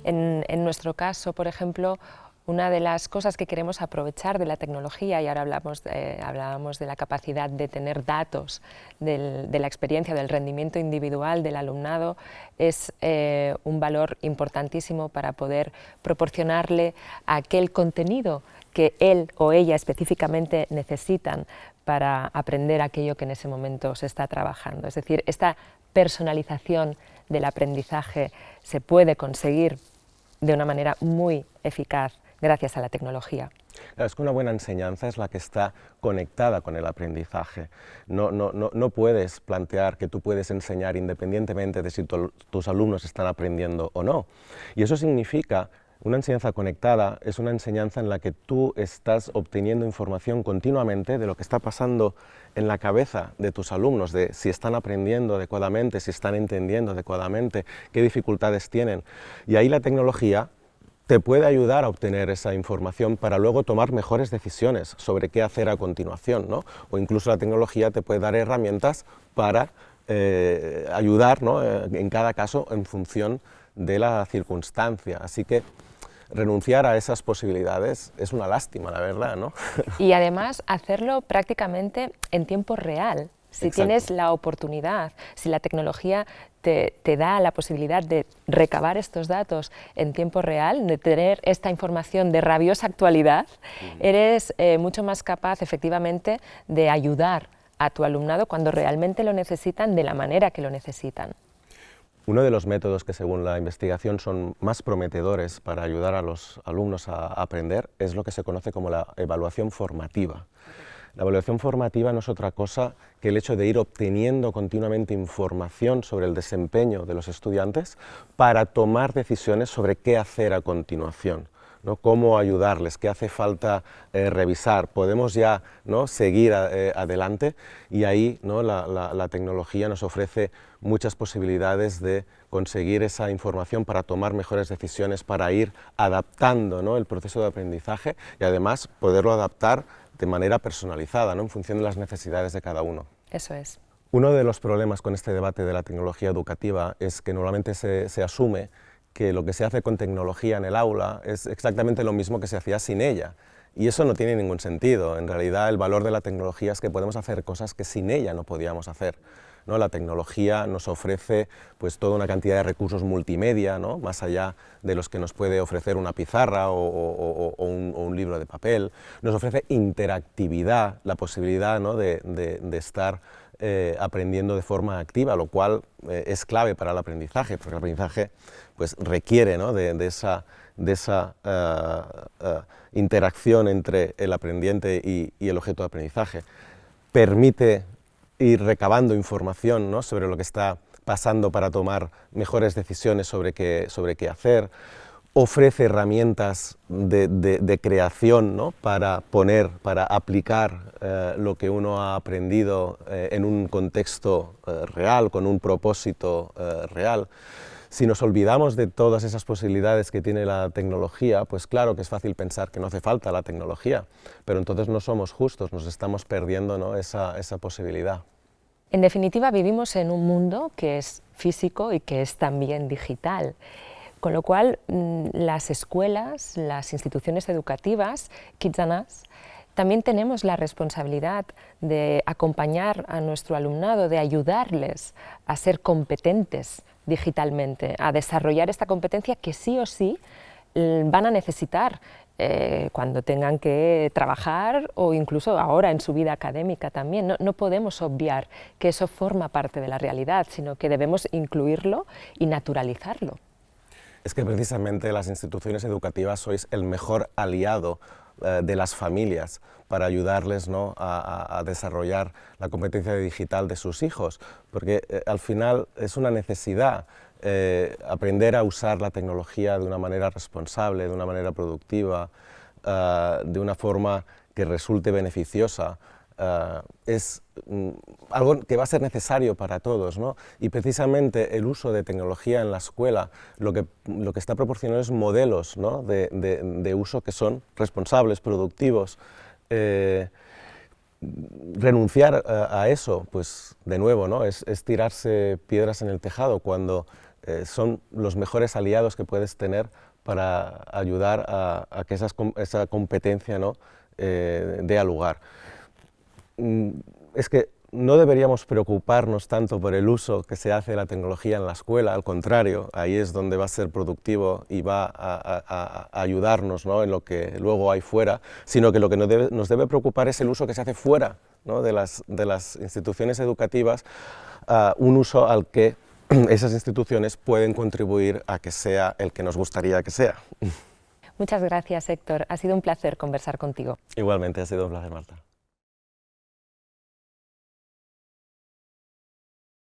En nuestro caso, por ejemplo, una de las cosas que queremos aprovechar de la tecnología, y ahora hablábamos de la capacidad de tener datos de la experiencia, del rendimiento individual del alumnado, es un valor importantísimo para poder proporcionarle aquel contenido que él o ella específicamente necesitan para aprender aquello que en ese momento se está trabajando. Es decir, esta personalización del aprendizaje se puede conseguir de una manera muy eficaz gracias a la tecnología. Claro, es que una buena enseñanza es la que está conectada con el aprendizaje. No puedes plantear que tú puedes enseñar independientemente de si tus alumnos están aprendiendo o no. Y eso significa, una enseñanza conectada es una enseñanza en la que tú estás obteniendo información continuamente de lo que está pasando en la cabeza de tus alumnos, de si están aprendiendo adecuadamente, si están entendiendo adecuadamente, qué dificultades tienen. Y ahí la tecnología te puede ayudar a obtener esa información para luego tomar mejores decisiones sobre qué hacer a continuación, ¿no? O incluso la tecnología te puede dar herramientas para ayudar, ¿no? En cada caso en función de la circunstancia. Así que renunciar a esas posibilidades es una lástima, la verdad, ¿no? Y además hacerlo prácticamente en tiempo real. Si Exacto. tienes la oportunidad, si la tecnología te da la posibilidad de recabar estos datos en tiempo real, de tener esta información de rabiosa actualidad, eres mucho más capaz efectivamente de ayudar a tu alumnado cuando realmente lo necesitan de la manera que lo necesitan. Uno de los métodos que según la investigación son más prometedores para ayudar a los alumnos a aprender es lo que se conoce como la evaluación formativa. La evaluación formativa no es otra cosa que el hecho de ir obteniendo continuamente información sobre el desempeño de los estudiantes para tomar decisiones sobre qué hacer a continuación, ¿no? Cómo ayudarles, qué hace falta revisar, podemos ya, ¿no? seguir adelante, y ahí, ¿no? la tecnología nos ofrece muchas posibilidades de conseguir esa información para tomar mejores decisiones, para ir adaptando, ¿no? el proceso de aprendizaje y además poderlo adaptar de manera personalizada, ¿no? en función de las necesidades de cada uno. Eso es. Uno de los problemas con este debate de la tecnología educativa es que normalmente se asume que lo que se hace con tecnología en el aula es exactamente lo mismo que se hacía sin ella. Y eso no tiene ningún sentido. En realidad el valor de la tecnología es que podemos hacer cosas que sin ella no podíamos hacer, ¿no? La tecnología nos ofrece pues, toda una cantidad de recursos multimedia, ¿no? Más allá de los que nos puede ofrecer una pizarra o un libro de papel. Nos ofrece interactividad, la posibilidad, ¿no? de estar aprendiendo de forma activa, lo cual es clave para el aprendizaje, porque el aprendizaje pues, requiere, ¿no? de esa interacción entre el aprendiente y el objeto de aprendizaje. Permite ir recabando información, ¿no? sobre lo que está pasando para tomar mejores decisiones sobre qué hacer, ofrece herramientas de creación, ¿no? para aplicar lo que uno ha aprendido en un contexto real, con un propósito real. Si nos olvidamos de todas esas posibilidades que tiene la tecnología, pues claro que es fácil pensar que no hace falta la tecnología, pero entonces no somos justos, nos estamos perdiendo, ¿no? esa posibilidad. En definitiva, vivimos en un mundo que es físico y que es también digital, con lo cual las escuelas, las instituciones educativas, Kitzanas, también tenemos la responsabilidad de acompañar a nuestro alumnado, de ayudarles a ser competentes digitalmente, a desarrollar esta competencia que sí o sí van a necesitar cuando tengan que trabajar o incluso ahora en su vida académica también. No podemos obviar que eso forma parte de la realidad, sino que debemos incluirlo y naturalizarlo. Es que precisamente las instituciones educativas sois el mejor aliado de las familias para ayudarles, ¿no? a desarrollar la competencia digital de sus hijos, porque al final es una necesidad aprender a usar la tecnología de una manera responsable, de una manera productiva, de una forma que resulte beneficiosa. Es algo que va a ser necesario para todos, ¿no? Y precisamente el uso de tecnología en la escuela lo que está proporcionando es modelos, ¿no? de uso que son responsables, productivos. Renunciar a eso, pues de nuevo, ¿no? es tirarse piedras en el tejado cuando son los mejores aliados que puedes tener para ayudar a que esa competencia, ¿no?, dé lugar. Es que no deberíamos preocuparnos tanto por el uso que se hace de la tecnología en la escuela, al contrario, ahí es donde va a ser productivo y va a ayudarnos, ¿no?, en lo que luego hay fuera, sino que lo que nos debe preocupar es el uso que se hace fuera, ¿no?, de las instituciones educativas, un uso al que esas instituciones pueden contribuir a que sea el que nos gustaría que sea. Muchas gracias, Héctor. Ha sido un placer conversar contigo. Igualmente, ha sido un placer, Marta.